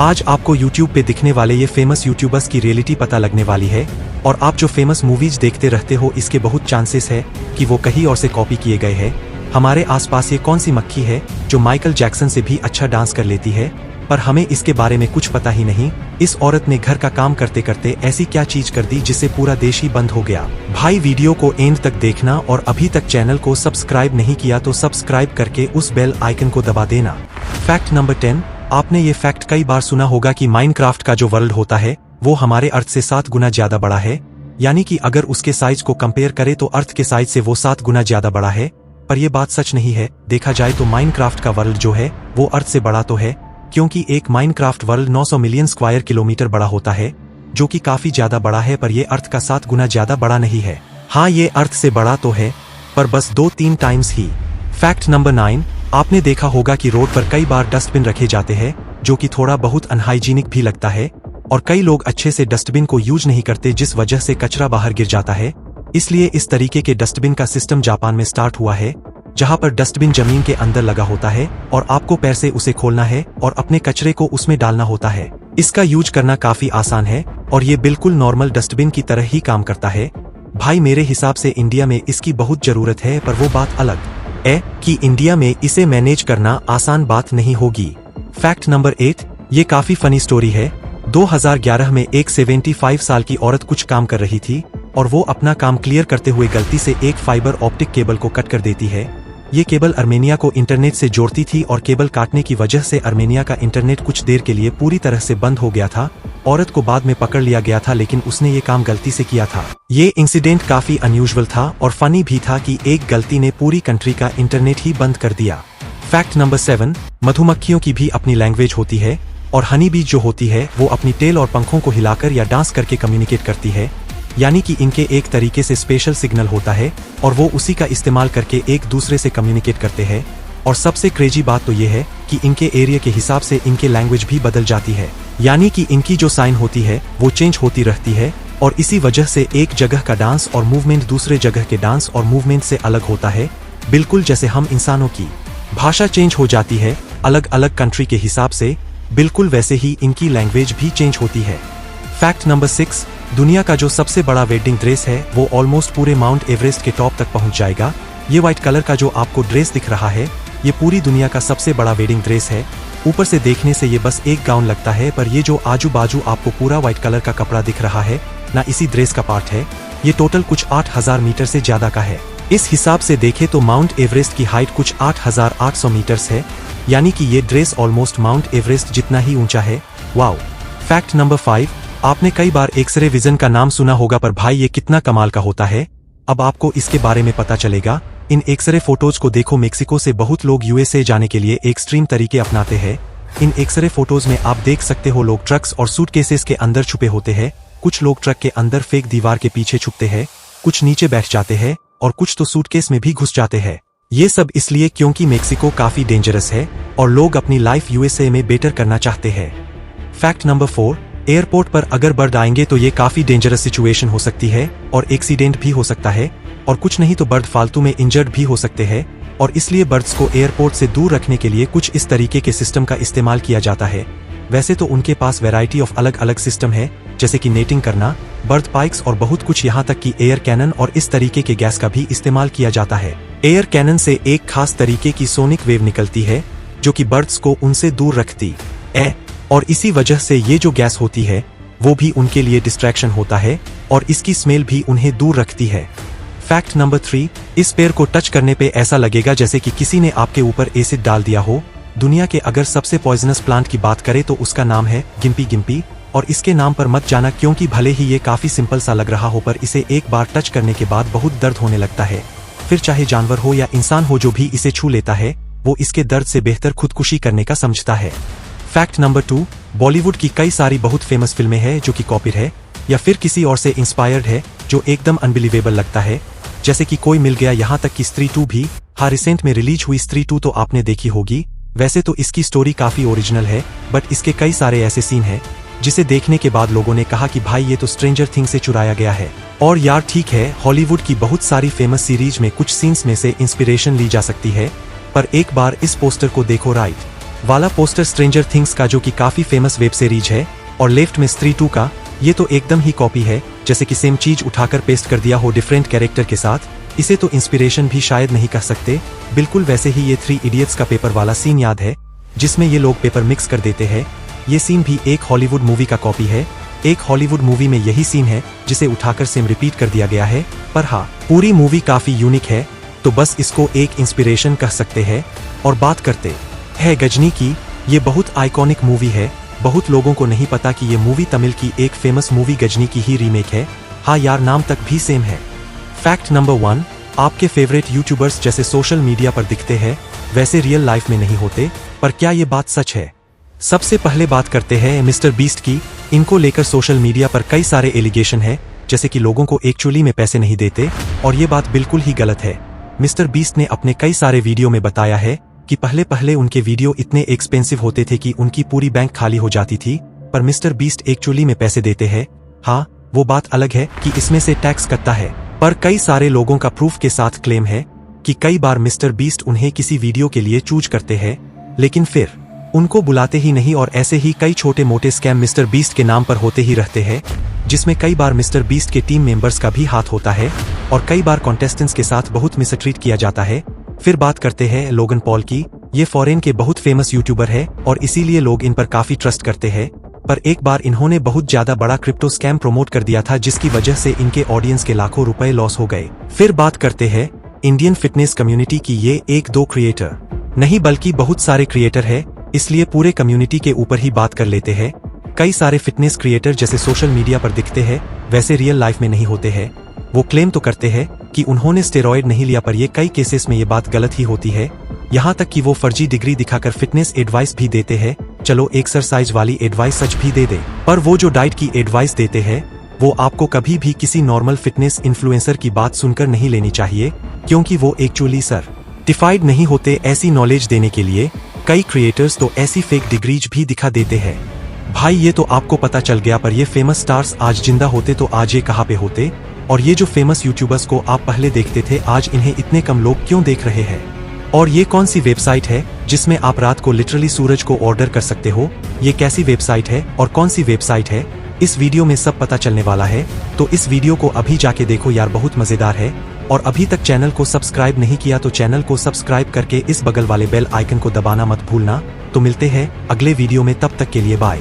आज आपको YouTube पे दिखने वाले ये फेमस यूट्यूबर्स की रियलिटी पता लगने वाली है और आप जो फेमस मूवीज देखते रहते हो इसके बहुत चांसेस है कि वो कहीं और से कॉपी किए गए हैं। हमारे आसपास ये कौन सी मक्खी है जो माइकल जैक्सन से भी अच्छा डांस कर लेती है, पर हमें इसके बारे में कुछ पता ही नहीं। इस औरत ने घर का काम करते करते ऐसी क्या चीज कर दी जिससे पूरा देश ही बंद हो गया। भाई वीडियो को एंड तक देखना और अभी तक चैनल को सब्सक्राइब नहीं किया तो सब्सक्राइब करके उस बेल आइकन को दबा देना। फैक्ट नंबर 10, आपने ये फैक्ट कई बार सुना होगा कि माइनक्राफ्ट का जो वर्ल्ड होता है वो हमारे अर्थ से 7 गुना ज्यादा बड़ा है। यानी कि अगर उसके साइज को कंपेयर करें तो अर्थ के साइज से वो 7 गुना ज्यादा बड़ा है। पर यह बात सच नहीं है। देखा जाए तो माइनक्राफ्ट का वर्ल्ड जो है वो अर्थ से बड़ा तो है, क्योंकि एक Minecraft world 900 million square kilometre बड़ा होता है, जो कि काफी ज्यादा बड़ा है, पर यह अर्थ का 7 गुना ज्यादा बड़ा नहीं है। हाँ, ये अर्थ से बड़ा तो है, पर बस 2-3 टाइम्स ही। फैक्ट नंबर 9, आपने देखा होगा कि रोड पर कई बार डस्टबिन रखे जाते हैं जो कि थोड़ा बहुत अनहाइजीनिक भी लगता है, और कई लोग अच्छे से डस्टबिन को यूज नहीं करते जिस वजह से कचरा बाहर गिर जाता है। इसलिए इस तरीके के डस्टबिन का सिस्टम जापान में स्टार्ट हुआ है, जहां पर डस्टबिन जमीन के अंदर लगा होता है और आपको पैर से उसे खोलना है और अपने कचरे को उसमें डालना होता है। इसका यूज करना काफी आसान है और ये बिल्कुल नॉर्मल डस्टबिन की तरह ही काम करता है। भाई मेरे हिसाब से इंडिया में इसकी बहुत जरूरत है, पर वो बात अलग है कि इंडिया में इसे मैनेज करना आसान बात नहीं होगी। फैक्ट नंबर 8, ये काफी फनी स्टोरी है। 2011 में एक 75 साल की औरत कुछ काम कर रही थी और वो अपना काम क्लियर करते हुए गलती से एक फाइबर ऑप्टिक केबल को कट कर देती है। ये केबल अर्मेनिया को इंटरनेट से जोड़ती थी और केबल काटने की वजह से अर्मेनिया का इंटरनेट कुछ देर के लिए पूरी तरह से बंद हो गया था। औरत को बाद में पकड़ लिया गया था, लेकिन उसने ये काम गलती से किया था। ये इंसिडेंट काफी अनयूजुअल था और फनी भी था कि एक गलती ने पूरी कंट्री का इंटरनेट ही बंद कर दिया। फैक्ट नंबर 7, मधुमक्खियों की भी अपनी लैंग्वेज होती है और हनी बी जो होती है वो अपनी टेल और पंखों को हिलाकर या डांस करके कम्युनिकेट करती है। यानी कि इनके एक तरीके से स्पेशल सिग्नल होता है और वो उसी का इस्तेमाल करके एक दूसरे से कम्युनिकेट करते हैं। और सबसे क्रेजी बात तो ये है कि इनके एरिया के हिसाब से इनके लैंग्वेज भी बदल जाती है, यानी कि इनकी जो साइन होती है वो चेंज होती रहती है और इसी वजह से एक जगह का डांस और मूवमेंट दूसरे जगह के डांस और मूवमेंट से अलग होता है। बिल्कुल जैसे हम इंसानों की भाषा चेंज हो जाती है अलग अलग कंट्री के हिसाब से, बिल्कुल वैसे ही इनकी लैंग्वेज भी चेंज होती है। फैक्ट नंबर 6, दुनिया का जो सबसे बड़ा वेडिंग ड्रेस है वो ऑलमोस्ट पूरे माउंट एवरेस्ट के टॉप तक पहुंच जाएगा। ये व्हाइट कलर का जो आपको ड्रेस दिख रहा है ये पूरी दुनिया का सबसे बड़ा वेडिंग ड्रेस है। ऊपर से देखने से ये बस एक गाउन लगता है, पर ये जो आजू बाजू आपको पूरा व्हाइट कलर का कपड़ा दिख रहा है ना, इसी ड्रेस का पार्ट है। ये टोटल कुछ 8000 मीटर से ज्यादा का है। इस हिसाब से देखें तो माउंट एवरेस्ट की हाइट कुछ 8800 मीटर्स है, यानी कि ये ड्रेस ऑलमोस्ट माउंट एवरेस्ट जितना ही ऊंचा है। वाओ। फैक्ट नंबर 5, आपने कई बार एक्सरे विजन का नाम सुना होगा, पर भाई ये कितना कमाल का होता है। अब आपको इसके बारे में पता चलेगा। इन एक्सरे फोटोज को देखो। मेक्सिको से बहुत लोग यूएसए जाने के लिए एक्सट्रीम तरीके अपनाते हैं। इन एक्सरे फोटोज में आप देख सकते हो लोग ट्रक्स और सूटकेसेस के अंदर छुपे होते हैं। कुछ लोग ट्रक के अंदर फेक दीवार के पीछे छुपते हैं, कुछ नीचे बैठ जाते हैं और कुछ तो सूटकेस में भी घुस जाते हैं। ये सब इसलिए क्योंकि मेक्सिको काफी डेंजरस है और लोग अपनी लाइफ यूएसए में बेटर करना चाहते हैं। फैक्ट नंबर 4, एयरपोर्ट पर अगर बर्ड आएंगे तो ये काफी डेंजरस सिचुएशन हो सकती है और एक्सीडेंट भी हो सकता है, और कुछ नहीं तो बर्ड फालतू में इंजर्ड भी हो सकते हैं। और इसलिए बर्ड्स को एयरपोर्ट से दूर रखने के लिए कुछ इस तरीके के सिस्टम का इस्तेमाल किया जाता है। वैसे तो उनके पास वैरायटी ऑफ अलग अलग सिस्टम है, जैसे कि नेटिंग करना, बर्ड पाइक्स और बहुत कुछ, यहाँ तक कि एयर कैनन और इस तरीके के गैस का भी इस्तेमाल किया जाता है। एयर कैनन से एक खास तरीके की सोनिक वेव निकलती है जो कि बर्ड्स को उनसे दूर रखती है, और इसी वजह से ये जो गैस होती है वो भी उनके लिए डिस्ट्रैक्शन होता है और इसकी स्मेल भी उन्हें दूर रखती है। फैक्ट नंबर 3, इस पेड़ को टच करने पे ऐसा लगेगा जैसे कि किसी ने आपके ऊपर एसिड डाल दिया हो। दुनिया के अगर सबसे पॉइजनस प्लांट की बात करें तो उसका नाम है गिम्पी गिम्पी, और इसके नाम पर मत जाना, क्योंकि भले ही ये काफी सिंपल सा लग रहा हो, पर इसे एक बार टच करने के बाद बहुत दर्द होने लगता है। फिर चाहे जानवर हो या इंसान हो, जो भी इसे छू लेता है वो इसके दर्द से बेहतर खुदकुशी करने का समझता है। फैक्ट नंबर 2, बॉलीवुड की कई सारी बहुत फेमस फिल्में हैं जो कि कॉपीड है या फिर किसी और से इंस्पायर्ड है, जो एकदम अनबिलीवेबल लगता है, जैसे कि कोई मिल गया, यहाँ तक कि स्त्री 2 भी। हाँ, रिसेंट में रिलीज हुई स्त्री 2 तो आपने देखी होगी। वैसे तो इसकी स्टोरी काफी ओरिजिनल है, बट इसके कई सारे ऐसे सीन हैं जिसे देखने के बाद लोगों ने कहा कि भाई ये तो स्ट्रेंजर थिंग्स से चुराया गया है। और यार ठीक है, हॉलीवुड की बहुत सारी फेमस सीरीज में कुछ सीन्स में से इंस्पिरेशन ली जा सकती है, पर एक बार इस पोस्टर को देखो। राइट, वाला पोस्टर स्ट्रेंजर थिंग्स का जो कि काफी फेमस वेब सीरीज है, और लेफ्ट में स्त्री 2 का, ये तो एकदम ही कॉपी है, जैसे कि सेम चीज उठाकर पेस्ट कर दिया हो डिफरेंट कैरेक्टर के साथ। इसे तो इंस्पिरेशन भी शायद नहीं कह सकते। बिल्कुल वैसे ही ये 3 इडियट्स का पेपर वाला सीन याद है, जिसमें ये लोग पेपर मिक्स कर देते हैं। ये सीन भी एक हॉलीवुड मूवी का कॉपी है। एक हॉलीवुड मूवी में यही सीन है जिसे उठाकर सेम रिपीट कर दिया गया है, पर हाँ, पूरी मूवी काफी यूनिक है, तो बस इसको एक इंस्पिरेशन कह सकते हैं। और बात करते हैं गजनी की, ये बहुत आइकॉनिक मूवी है। बहुत लोगों को नहीं पता कि ये मूवी तमिल की एक फेमस मूवी गजनी की ही रीमेक है। हाँ यार, नाम तक भी सेम है। फैक्ट नंबर 1, आपके फेवरेट यूट्यूबर्स जैसे सोशल मीडिया पर दिखते हैं, वैसे रियल लाइफ में नहीं होते। पर क्या ये बात सच है? सबसे पहले बात करते हैं मिस्टर बीस्ट की। इनको लेकर सोशल मीडिया पर कई सारे एलिगेशन है, जैसे कि लोगों को एक्चुअली में पैसे नहीं देते, और ये बात बिल्कुल ही गलत है। मिस्टर बीस्ट ने अपने कई सारे वीडियो में बताया है कि पहले उनके वीडियो इतने एक्सपेंसिव होते थे कि उनकी पूरी बैंक खाली हो जाती थी, पर मिस्टर बीस्ट एक्चुअली में पैसे देते हैं। हाँ, वो बात अलग है कि इसमें से टैक्स कटता है, पर कई सारे लोगों का प्रूफ के साथ क्लेम है कि कई बार मिस्टर बीस्ट उन्हें किसी वीडियो के लिए चूज करते हैं, लेकिन फिर उनको बुलाते ही नहीं, और ऐसे ही कई छोटे मोटे स्कैम मिस्टर बीस्ट के नाम पर होते ही रहते हैं, जिसमें कई बार मिस्टर बीस्ट के टीम मेंबर्स का भी हाथ होता है, और कई बार कॉन्टेस्टेंट्स के साथ बहुत मिसट्रीट किया जाता है। फिर बात करते हैं लोगन पॉल की। ये फॉरेन के बहुत फेमस यूट्यूबर है, और इसीलिए लोग इन पर काफी ट्रस्ट करते हैं। पर एक बार इन्होंने बहुत ज्यादा बड़ा क्रिप्टो स्कैम प्रमोट कर दिया था, जिसकी वजह से इनके ऑडियंस के लाखों रुपए लॉस हो गए। फिर बात करते हैं इंडियन फिटनेस कम्युनिटी की। ये 1-2 क्रिएटर नहीं बल्कि बहुत सारे क्रिएटर है, इसलिए पूरे कम्युनिटी के ऊपर ही बात कर लेते हैं। कई सारे फिटनेस क्रिएटर जैसे सोशल मीडिया पर दिखते हैं, वैसे रियल लाइफ में नहीं होते हैं। वो क्लेम तो करते हैं कि उन्होंने स्टेरॉयड नहीं लिया, पर ये कई केसेस में ये बात गलत ही होती है। यहाँ तक कि वो फर्जी डिग्री दिखाकर फिटनेस एडवाइस भी देते हैं। चलो एक्सरसाइज वाली एडवाइस सच भी दे दे, पर वो जो डाइट की एडवाइस देते हैं, वो आपको कभी भी किसी नॉर्मल फिटनेस इन्फ्लुएंसर की बात सुनकर नहीं लेनी चाहिए, क्योंकि वो एक्चुअली सर्टिफाइड नहीं होते ऐसी नॉलेज देने के लिए। कई क्रिएटर्स तो ऐसी फेक डिग्रीज भी दिखा देते हैं। भाई ये तो आपको पता चल गया, पर ये फेमस स्टार्स आज जिंदा होते तो आज ये कहाँ पे होते? और ये जो फेमस यूट्यूबर्स को आप पहले देखते थे, आज इन्हें इतने कम लोग क्यों देख रहे हैं? और ये कौन सी वेबसाइट है जिसमें आप रात को लिटरली सूरज को ऑर्डर कर सकते हो? ये कैसी वेबसाइट है और कौन सी वेबसाइट है? इस वीडियो में सब पता चलने वाला है, तो इस वीडियो को अभी जाके देखो यार, बहुत मजेदार है। और अभी तक चैनल को सब्सक्राइब नहीं किया तो चैनल को सब्सक्राइब करके इस बगल वाले बेल आइकन को दबाना मत भूलना। तो मिलते हैं अगले वीडियो में, तब तक के लिए बाय।